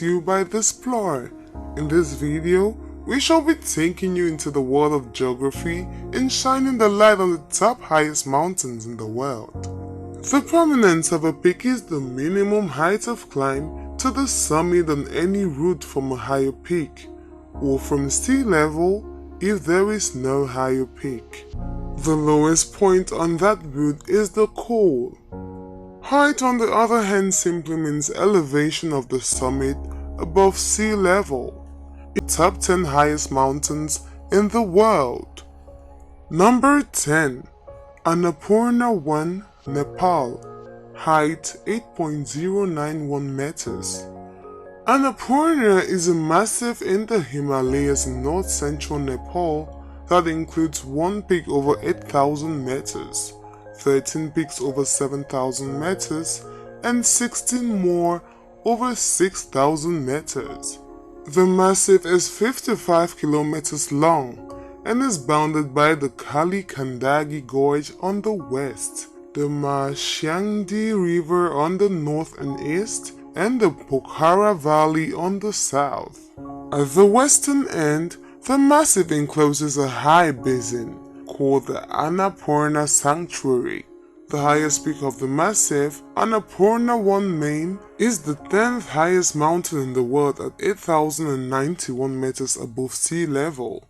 you by the explorer. In this video, we shall be taking you into the world of geography and shining the light on the top highest mountains in the world. The prominence of a peak is the minimum height of climb to the summit on any route from a higher peak, or from sea level if there is no higher peak. The lowest point on that route is the col. Height, on the other hand, simply means elevation of the summit above sea level. Top 10 highest mountains in the world. Number 10. Annapurna 1, Nepal. Height 8.091 meters. Annapurna is a massif in the Himalayas in north-central Nepal that includes one peak over 8,000 meters, 13 peaks over 7,000 meters, and 16 more over 6,000 meters. The massif is 55 kilometers long and is bounded by the Kali-Kandagi Gorge on the west, the Mahshyangdi River on the north and east, and the Pokhara Valley on the south. At the western end, the massif encloses a high basin called the Annapurna Sanctuary. The highest peak of the massif, Annapurna 1 Main, is the 10th highest mountain in the world at 8,091 meters above sea level.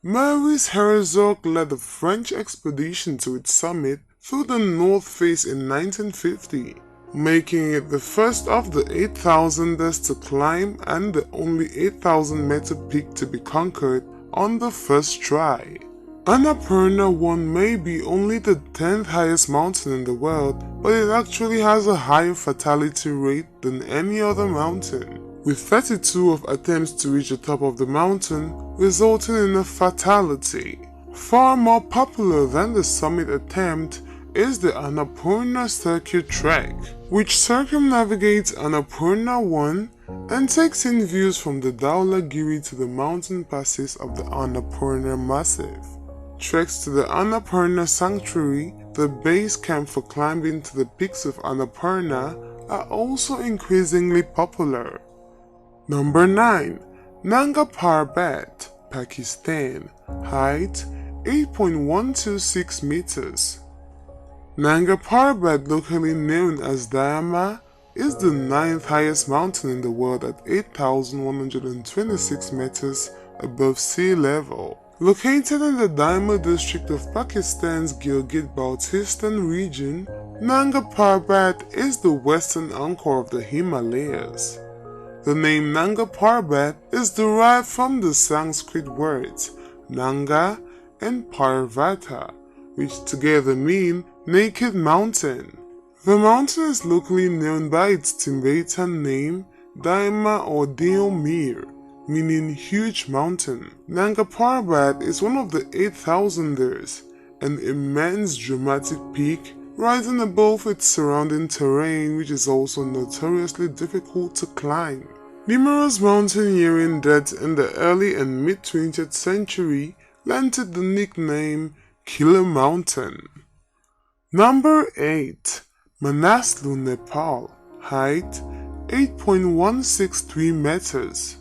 Maurice Herzog led a French expedition to its summit through the North Face in 1950, making it the first of the 8,000ers to climb and the only 8,000-meter peak to be conquered on the first try. Annapurna 1 may be only the 10th highest mountain in the world, but it actually has a higher fatality rate than any other mountain, with 32 of attempts to reach the top of the mountain resulting in a fatality. Far more popular than the summit attempt is the Annapurna Circuit Trek, which circumnavigates Annapurna 1 and takes in views from the Dhaulagiri to the mountain passes of the Annapurna Massif. Treks to the Annapurna Sanctuary, the base camp for climbing to the peaks of Annapurna, are also increasingly popular. Number 9. Nanga Parbat, Pakistan. Height 8.126 meters. Nanga Parbat, locally known as Dayama, is the 9th highest mountain in the world at 8,126 meters above sea level. Located in the Daima district of Pakistan's Gilgit-Baltistan region, Nanga Parbat is the western anchor of the Himalayas. The name Nanga Parbat is derived from the Sanskrit words Nanga and Parvata, which together mean naked mountain. The mountain is locally known by its Tibetan name Daima or Deomir, meaning huge mountain. Nanga Parbat is one of the 8,000ers, an immense dramatic peak rising above its surrounding terrain, which is also notoriously difficult to climb. Numerous mountaineering deaths in the early and mid-20th century lent it the nickname Killer Mountain. Number 8. Manaslu, Nepal. Height 8.163 meters.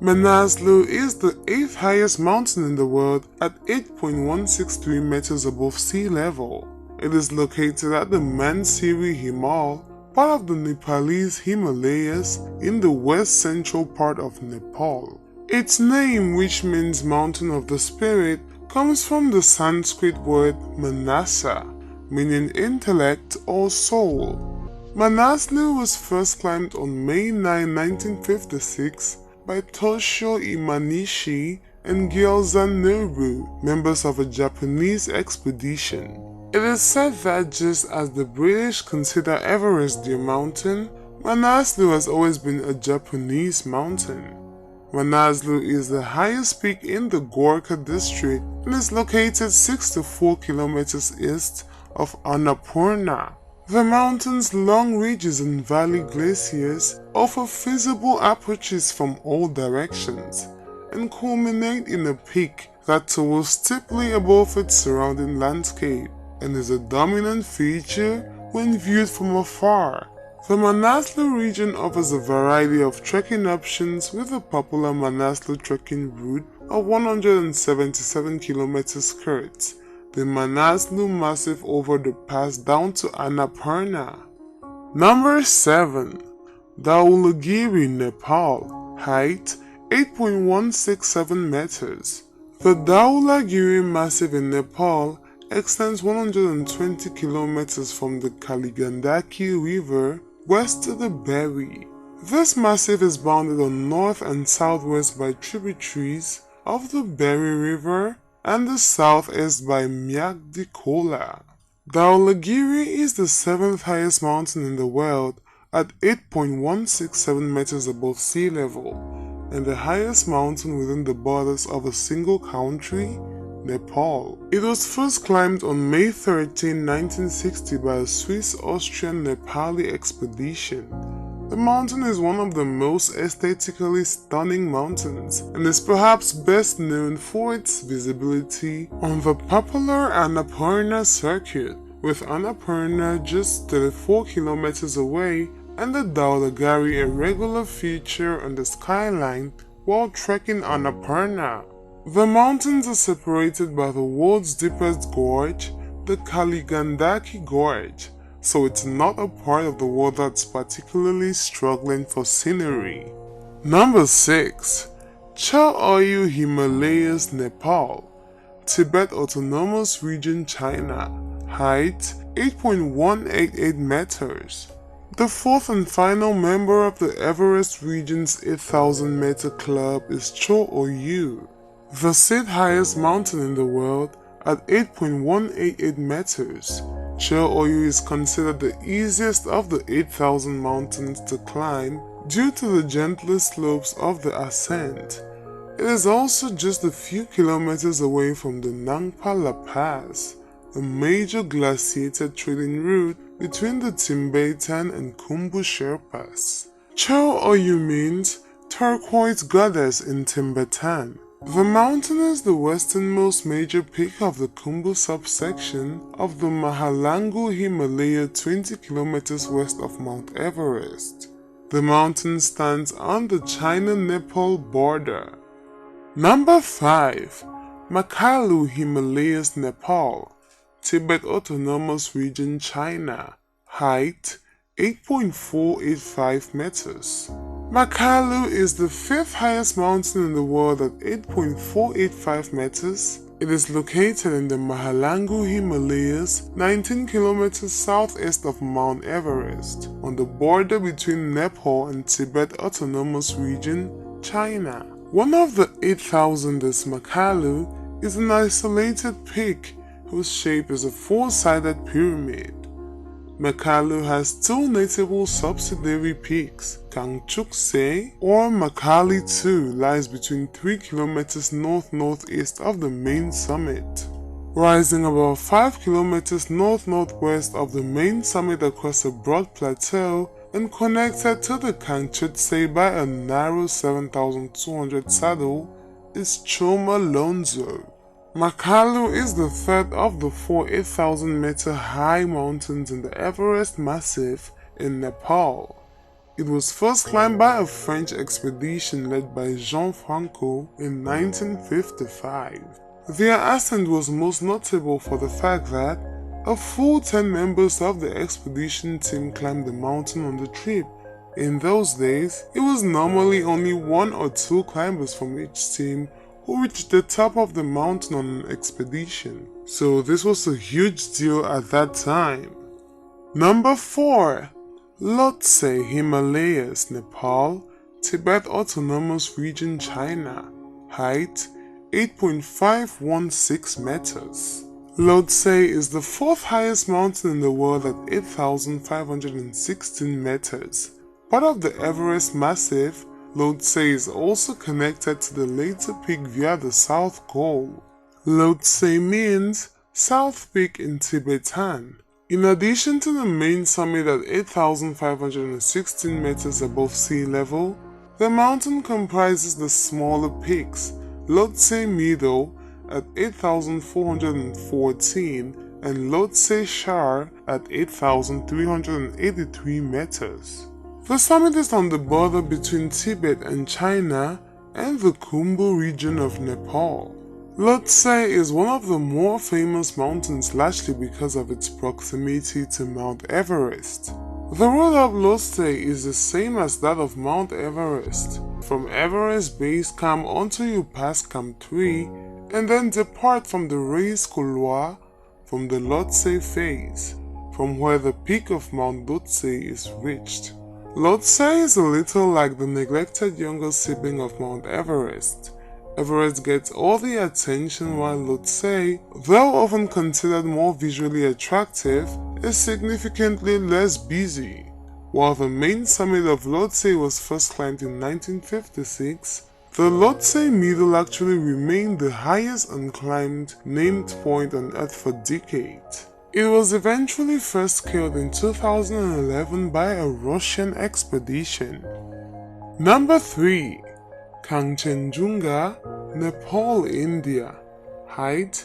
Manaslu is the 8th highest mountain in the world at 8.163 meters above sea level. It is located at the Mansiri Himal, part of the Nepalese Himalayas in the west-central part of Nepal. Its name, which means Mountain of the Spirit, comes from the Sanskrit word Manasa, meaning intellect or soul. Manaslu was first climbed on May 9, 1956 by Toshio Imanishi and Gyaltsen Nobu, members of a Japanese expedition. It is said that just as the British consider Everest their mountain, Manaslu has always been a Japanese mountain. Manaslu is the highest peak in the Gorkha district and is located 6 to 4 kilometers east of Annapurna. The mountain's long ridges and valley glaciers offer feasible approaches from all directions and culminate in a peak that towers steeply above its surrounding landscape and is a dominant feature when viewed from afar. The Manaslu region offers a variety of trekking options with the popular Manaslu trekking route of 177 km skirts the Manaslu Massif over the pass down to Annapurna. Number 7. Dhaulagiri, Nepal. Height 8.167 meters. The Dhaulagiri Massif in Nepal extends 120 kilometers from the Kaligandaki River west to the Beri. This massif is bounded on north and southwest by tributaries of the Beri River and the southeast by Myagdikola. Dhaulagiri is the 7th highest mountain in the world at 8.167 meters above sea level, and the highest mountain within the borders of a single country, Nepal. It was first climbed on May 13, 1960 by a Swiss-Austrian-Nepali expedition. The mountain is one of the most aesthetically stunning mountains and is perhaps best known for its visibility on the popular Annapurna circuit, with Annapurna just 34 kilometers away and the Dhaulagiri a regular feature on the skyline while trekking Annapurna. The mountains are separated by the world's deepest gorge, the Kaligandaki Gorge, so it's not a part of the world that's particularly struggling for scenery. Number 6. Cha-Oyu Himalayas, Nepal. Tibet Autonomous Region, China. Height 8.188 meters. The fourth and final member of the Everest region's 8,000 meter club is Cha-Oyu, the 6th highest mountain in the world at 8.188 meters. Cha-Oyu is considered the easiest of the 8,000 mountains to climb due to the gentler slopes of the ascent. It is also just a few kilometers away from the Nangpa La Pass, a major glaciated trading route between the Tibetan and Khumbu Sherpas. Cha-Oyu means turquoise goddess in Tibetan. The mountain is the westernmost major peak of the Khumbu subsection of the Mahalangu Himalaya 20 kilometers west of Mount Everest. The mountain stands on the China-Nepal border. Number 5. Makalu Himalayas, Nepal. Tibet Autonomous Region, China. Height 8.485 meters. Makalu is the 5th highest mountain in the world at 8.485 meters. It is located in the Mahalangu Himalayas, 19 kilometers southeast of Mount Everest, on the border between Nepal and Tibet Autonomous Region, China. One of the 8,000ers, Makalu, is an isolated peak whose shape is a 4-sided pyramid. Makalu has 2 notable subsidiary peaks. Kangchuk-se or Makali 2 lies between 3 kilometers north-northeast of the main summit, rising about 5 kilometers north-northwest of the main summit across a broad plateau and connected to the Kangchuk-se by a narrow 7,200 saddle is Choma Lonzo. Makalu is the 3rd of the 4 8,000-meter high mountains in the Everest Massif in Nepal. It was first climbed by a French expedition led by Jean Franco in 1955. Their ascent was most notable for the fact that a full 10 members of the expedition team climbed the mountain on the trip. In those days, it was normally only 1 or 2 climbers from each team who reached the top of the mountain on an expedition, so this was a huge deal at that time. Number 4. Lhotse Himalayas, Nepal. Tibet Autonomous Region, China. Height 8.516 meters. Lhotse is the 4th highest mountain in the world at 8,516 meters. Part of the Everest Massif, Lhotse is also connected to the later peak via the South Col. Lhotse means South Peak in Tibetan. In addition to the main summit at 8,516 meters above sea level, the mountain comprises the smaller peaks, Lhotse Middle at 8,414 and Lhotse Shar at 8,383 meters. The summit is on the border between Tibet and China and the Khumbu region of Nepal. Lhotse is one of the more famous mountains largely because of its proximity to Mount Everest. The route of Lhotse is the same as that of Mount Everest. From Everest Base Camp until you pass Camp 3 and then depart from the raised couloir from the Lhotse phase, from where the peak of Mount Lhotse is reached. Lhotse is a little like the neglected younger sibling of Mount Everest. Everest gets all the attention while Lhotse, though often considered more visually attractive, is significantly less busy. While the main summit of Lhotse was first climbed in 1956, the Lhotse Middle actually remained the highest unclimbed named point on Earth for decades. It was eventually first scaled in 2011 by a Russian expedition. Number 3. Kangchenjunga, Nepal, India. Height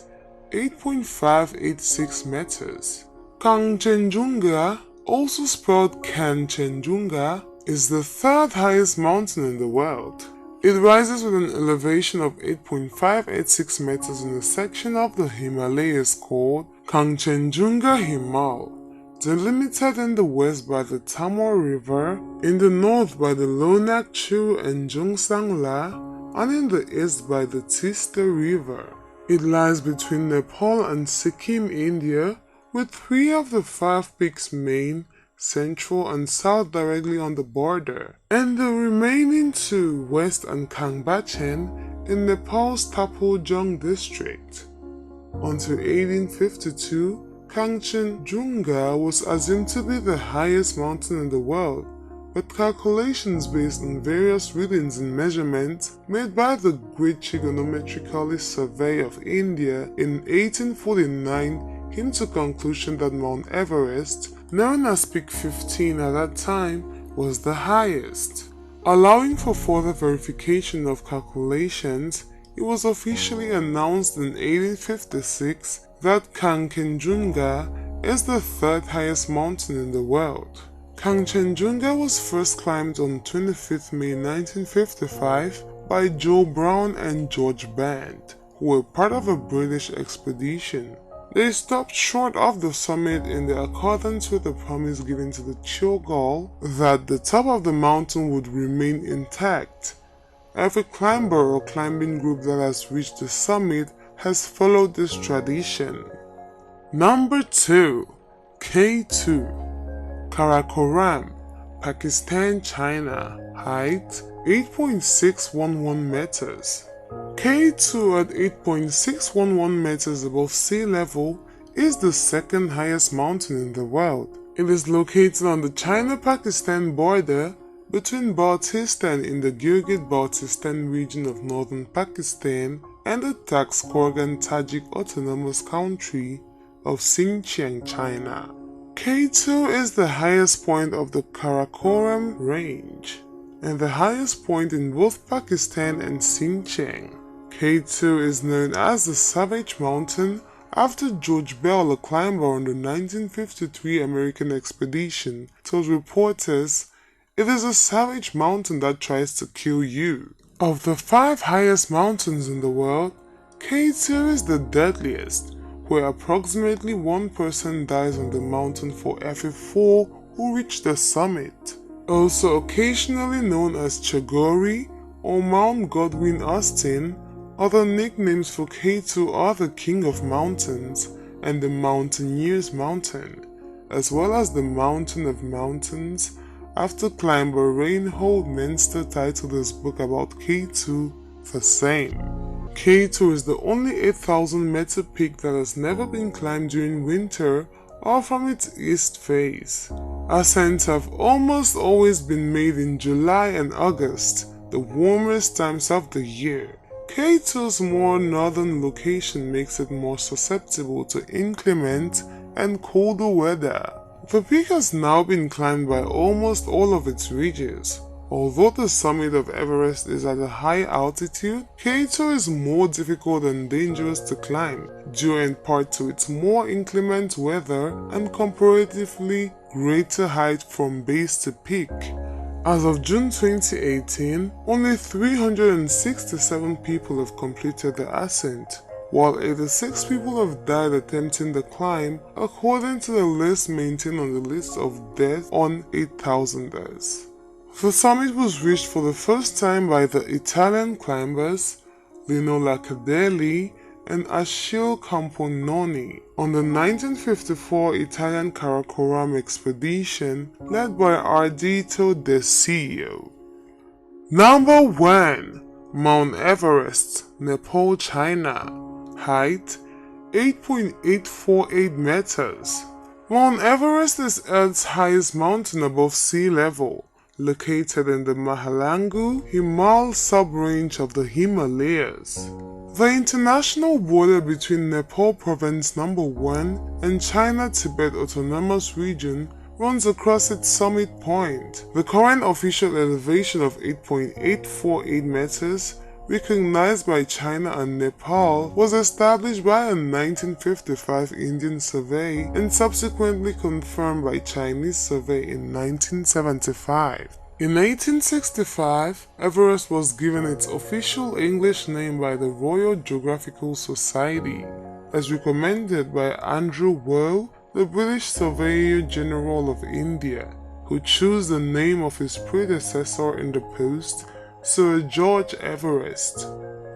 8.586 meters. Kangchenjunga, also spelled Kanchenjunga, is the third highest mountain in the world. It rises with an elevation of 8.586 meters in a section of the Himalayas called Kangchenjunga Himal, delimited in the west by the Tamor River, in the north by the Lonak Chu and Jungsang La, and in the east by the Tista River. It lies between Nepal and Sikkim, India, with 3 of the 5 peaks main, central and south directly on the border, and the remaining 2 west and Kangbachen in Nepal's Tapojong district. Until 1852, Kangchenjunga was assumed to be the highest mountain in the world, but calculations based on various readings and measurements made by the Great Trigonometrical Survey of India in 1849 came to the conclusion that Mount Everest, known as Peak 15 at that time, was the highest. Allowing for further verification of calculations, it was officially announced in 1856 that Kangchenjunga is the 3rd highest mountain in the world. Kangchenjunga was first climbed on 25 May 1955 by Joe Brown and George Band, who were part of a British expedition. They stopped short of the summit in accordance with the promise given to the Chogol that the top of the mountain would remain intact. Every climber or climbing group that has reached the summit has followed this tradition. Number 2. K2, Karakoram, Pakistan, China. Height 8.611 meters. K2 at 8.611 meters above sea level is the 2nd highest mountain in the world. It is located on the China-Pakistan border between Baltistan in the Gilgit-Baltistan region of northern Pakistan and the Taxkorgan Tajik Autonomous Country of Xinjiang, China. K2 is the highest point of the Karakoram range and the highest point in both Pakistan and Xinjiang. K2 is known as the Savage Mountain after George Bell, a climber on the 1953 American expedition, told reporters, "It is a savage mountain that tries to kill you." Of the 5 highest mountains in the world, K2 is the deadliest, where approximately 1 person dies on the mountain for every 4 who reach the summit. Also occasionally known as Chagori or Mount Godwin-Austen, other nicknames for K2 are the King of Mountains and the Mountaineer's Mountain, as well as the Mountain of Mountains, after climber Reinhold Menster titled his book about K2 the same. K2 is the only 8,000 meter peak that has never been climbed during winter or from its east face. Ascents have almost always been made in July and August, the warmest times of the year. K2's more northern location makes it more susceptible to inclement and colder weather. The peak has now been climbed by almost all of its ridges, Although the summit of Everest is at a high altitude, K2 is more difficult and dangerous to climb, due in part to its more inclement weather and comparatively greater height from base to peak. As of June 2018, only 367 people have completed the ascent, while 86 people have died attempting the climb, according to the list maintained on the list of deaths on 8,000ers. The summit was reached for the first time by the Italian climbers Lino Cadeli and Achille Campononi on the 1954 Italian Karakoram expedition led by Ardito Desio. Number 1. Mount Everest, Nepal, China. Height 8.848 meters. Mount Everest is Earth's highest mountain above sea level, located in the Mahalangu Himal sub-range of the Himalayas. The international border between Nepal Province No. 1 and China-Tibet Autonomous Region runs across its summit point. The current official elevation of 8.848 meters, recognized by China and Nepal, was established by a 1955 Indian survey and subsequently confirmed by Chinese survey in 1975. In 1865, Everest was given its official English name by the Royal Geographical Society, as recommended by Andrew Worrell, the British Surveyor General of India, who chose the name of his predecessor in the post, Sir George Everest.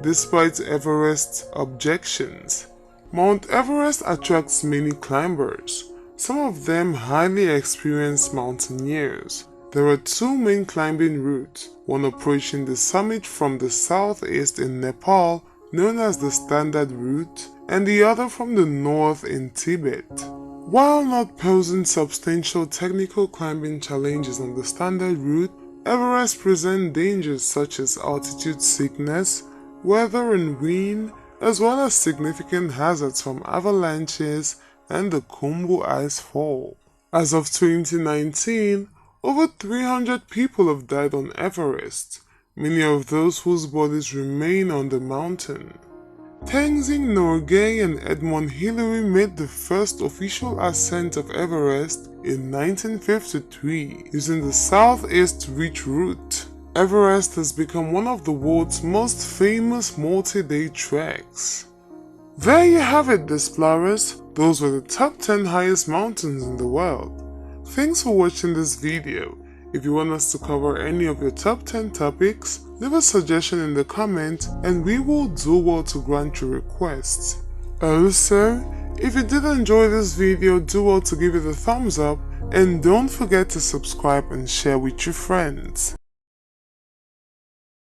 Despite Everest's objections, Mount Everest attracts many climbers, some of them highly experienced mountaineers. There are two main climbing routes, one approaching the summit from the southeast in Nepal, known as the Standard Route, and the other from the north in Tibet. While not posing substantial technical climbing challenges on the Standard Route, Everest presents dangers such as altitude sickness, weather and wind, as well as significant hazards from avalanches and the Khumbu icefall. As of 2019, over 300 people have died on Everest, many of those whose bodies remain on the mountain. Tenzing Norgay and Edmund Hillary made the first official ascent of Everest in 1953 using the Southeast Ridge route. Everest has become one of the world's most famous multi-day treks. There you have it, explorers. Those were the top 10 highest mountains in the world. Thanks for watching this video. If you want us to cover any of your top 10 topics, leave a suggestion in the comments and we will do well to grant your requests. Also, if you did enjoy this video, do well to give it a thumbs up and don't forget to subscribe and share with your friends.